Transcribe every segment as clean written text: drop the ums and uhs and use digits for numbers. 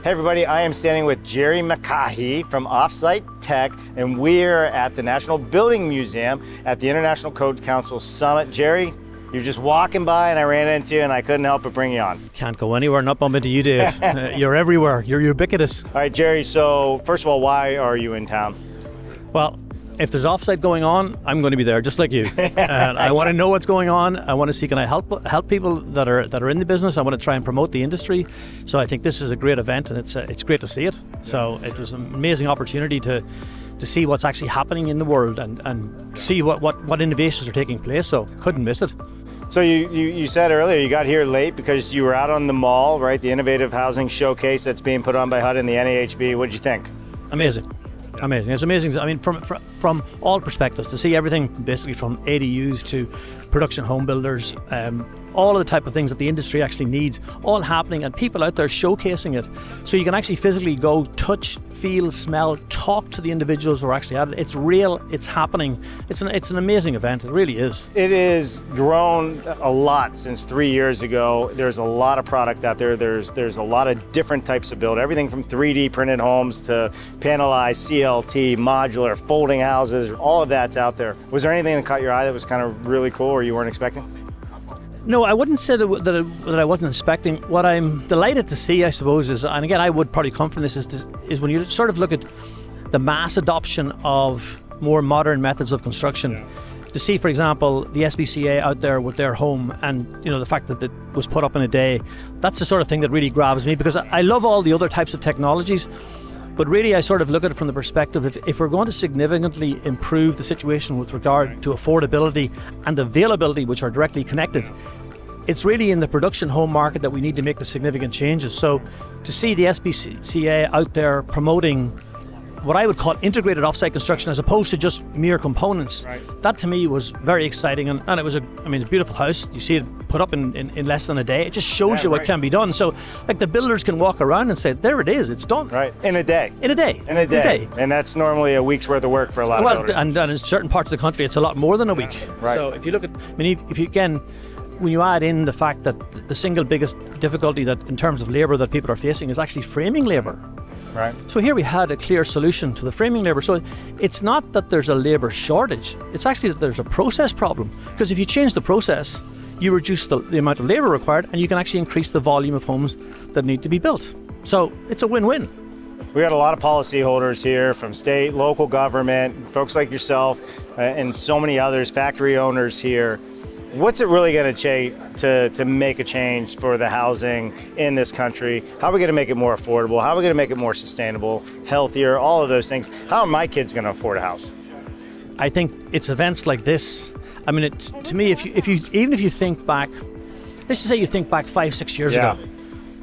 Hey everybody, I am standing with Gerry McCaughey from Offsite Tech, and we're at the National Building Museum at the International Code Council Summit. Gerry, you're just walking by and I ran into you and I couldn't help but bring you on. Can't go anywhere not bump into you, Dave. You're everywhere. You're ubiquitous. All right, Gerry, so first of all, why are you in town? Well, if there's offsite going on, I'm going to be there, just like you. And I want to know what's going on. I want to see, can I help people that are in the business? I want to try and promote the industry. So I think this is a great event, and it's great to see it. So it was an amazing opportunity to see what's actually happening in the world and see what innovations are taking place. So couldn't miss it. So you said earlier you got here late because you were out on the mall, right? The Innovative Housing Showcase that's being put on by HUD and the NAHB. What did you think? Amazing. Amazing. It's amazing. I mean, from all perspectives, to see everything basically from ADUs to production home builders, all of the type of things that the industry actually needs, all happening, and people out there showcasing it. So you can actually physically go, touch, feel, smell, talk to the individuals who are actually at it. It's real. It's happening. It's an amazing event. It really is. It has grown a lot since 3 years ago. There's a lot of product out there. There's a lot of different types of build. Everything from 3D printed homes to panelized, CLT, modular, folding houses. All of that's out there. Was there anything that caught your eye that was kind of really cool or you weren't expecting? No, I wouldn't say that I wasn't expecting. What I'm delighted to see, I suppose, is, and again, I would probably come from this, is when you sort of look at the mass adoption of more modern methods of construction. To see, for example, the SPCA out there with their home and, you know, the fact that it was put up in a day, that's the sort of thing that really grabs me, because I love all the other types of technologies. But really, I sort of look at it from the perspective, if we're going to significantly improve the situation with regard to affordability and availability, which are directly connected, it's really in the production home market that we need to make the significant changes. So to see the SPCA out there promoting what I would call integrated offsite construction as opposed to just mere components, that to me was very exciting. And it was a beautiful house. You see it put up in less than a day. It just shows you what can be done. So like the builders can walk around and say, there it is, it's done. Right, in a day. In a day. And that's normally a week's worth of work for a lot of builders. And in certain parts of the country, it's a lot more than a week. Right. So if you look at, if you again, when you add in the fact that the single biggest difficulty that in terms of labour that people are facing is actually framing labour. Right. So here we had a clear solution to the framing labour. So it's not that there's a labour shortage, it's actually that there's a process problem. Because if you change the process, you reduce the amount of labour required and you can actually increase the volume of homes that need to be built. So it's a win-win. We got a lot of policyholders here from state, local government, folks like yourself, and so many others, factory owners here. What's it really going to take to make a change for the housing in this country? How are we going to make it more affordable? How are we going to make it more sustainable, healthier, all of those things? How are my kids going to afford a house? I think it's events like this. I mean, to me, if you think back, let's just say you think back 5-6 years ago,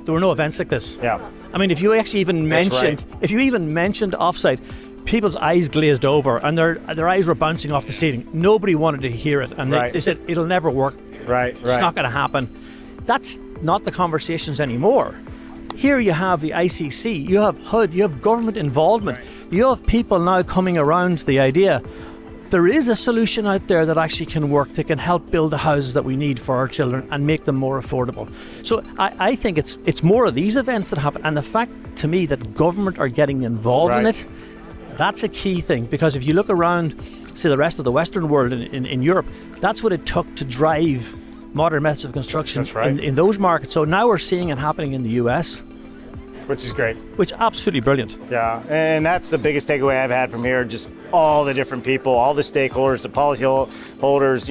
there were no events like this. Yeah. I mean, if you actually even mentioned, offsite, people's eyes glazed over and their eyes were bouncing off the ceiling. Nobody wanted to hear it, and they said it'll never work. Right. It's not going to happen. That's not the conversations anymore. Here you have the ICC, you have HUD, you have government involvement, you have people now coming around to the idea there is a solution out there that actually can work, that can help build the houses that we need for our children and make them more affordable. So I think it's more of these events that happen, and the fact to me that government are getting involved in it, that's a key thing, because if you look around, say the rest of the Western world in Europe, that's what it took to drive modern methods of construction in those markets. So now we're seeing it happening in the US. Which is great. Which absolutely brilliant. Yeah, and that's the biggest takeaway I've had from here, just all the different people, all the stakeholders, the policy holders,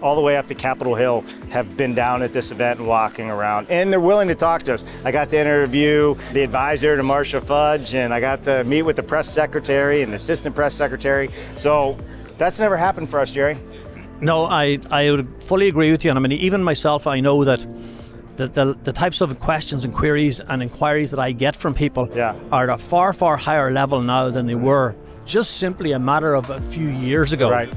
all the way up to Capitol Hill have been down at this event and walking around, and they're willing to talk to us. I got to interview the advisor to Marcia Fudge, and I got to meet with the press secretary and the assistant press secretary. So that's never happened for us, Gerry. No, I would fully agree with you. And I mean, even myself, I know that the types of questions and queries and inquiries that I get from people are at a far, far higher level now than they were just simply a matter of a few years ago. Right.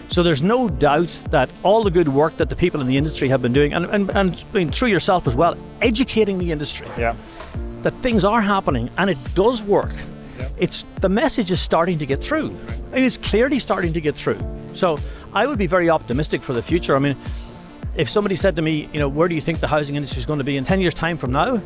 So there's no doubt that all the good work that the people in the industry have been doing, and through yourself as well, educating the industry, that things are happening and it does work. It's the message is starting to get through. It's clearly starting to get through. So I would be very optimistic for the future. I mean, if somebody said to me, where do you think the housing industry is going to be in 10 years' time from now?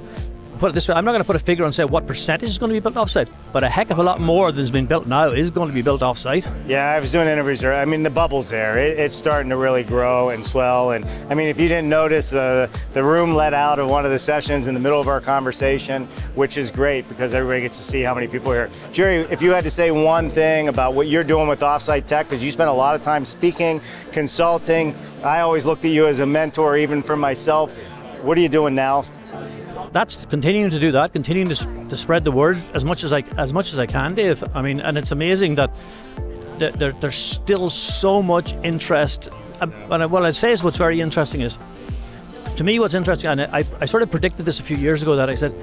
put it this way, I'm not going to put a figure on say what percentage is going to be built offsite, but a heck of a lot more than's been built now is going to be built offsite. Yeah, I was doing interviews there. I mean, the bubble's there. It's starting to really grow and swell. And I mean, if you didn't notice, the room let out of one of the sessions in the middle of our conversation, which is great because everybody gets to see how many people are here. Gerry, if you had to say one thing about what you're doing with offsite tech, because you spend a lot of time speaking, consulting, I always looked at you as a mentor, even for myself. What are you doing now? That's continuing to do that, continuing to spread the word as much as I can, Dave. I mean, and it's amazing that there's still so much interest. And what I'd say is what's very interesting is, to me, what's interesting, and I sort of predicted this a few years ago, that I said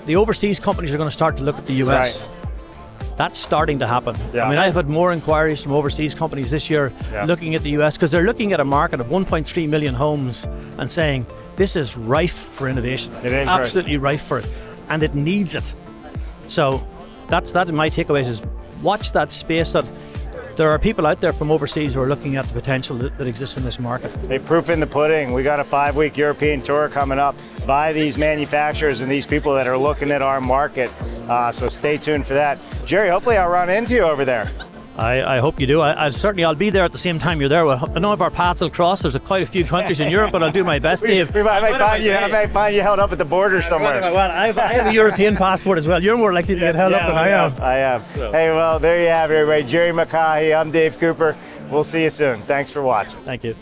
the overseas companies are going to start to look at the US. Right. That's starting to happen. Yeah. I mean, I've had more inquiries from overseas companies this year looking at the US, because they're looking at a market of 1.3 million homes and saying, this is rife for innovation. It is absolutely rife for it, and it needs it. So that's my takeaways is watch that space, that there are people out there from overseas who are looking at the potential that exists in this market. Hey, proof in the pudding. We got a 5-week European tour coming up by these manufacturers and these people that are looking at our market. So stay tuned for that. Gerry, hopefully I'll run into you over there. I hope you do. I'll be there at the same time you're there. I don't know if our paths will cross. There's quite a few countries in Europe, but I'll do my best, Dave. I might find you held up at the border somewhere. Well, I have a European passport as well. You're more likely to get held up than I am. I am. So. Hey, well, there you have it, everybody. Gerry McCaughey. I'm Dave Cooper. We'll see you soon. Thanks for watching. Thank you.